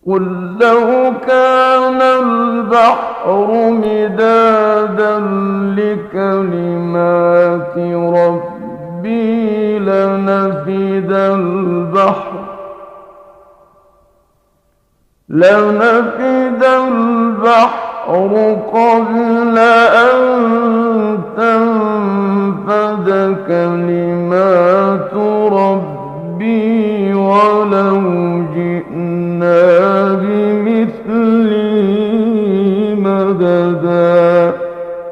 قل لو كان البحر مدادا لكلمات ربي لنفد البحر قبل أن تنفد كلمات ربي ولو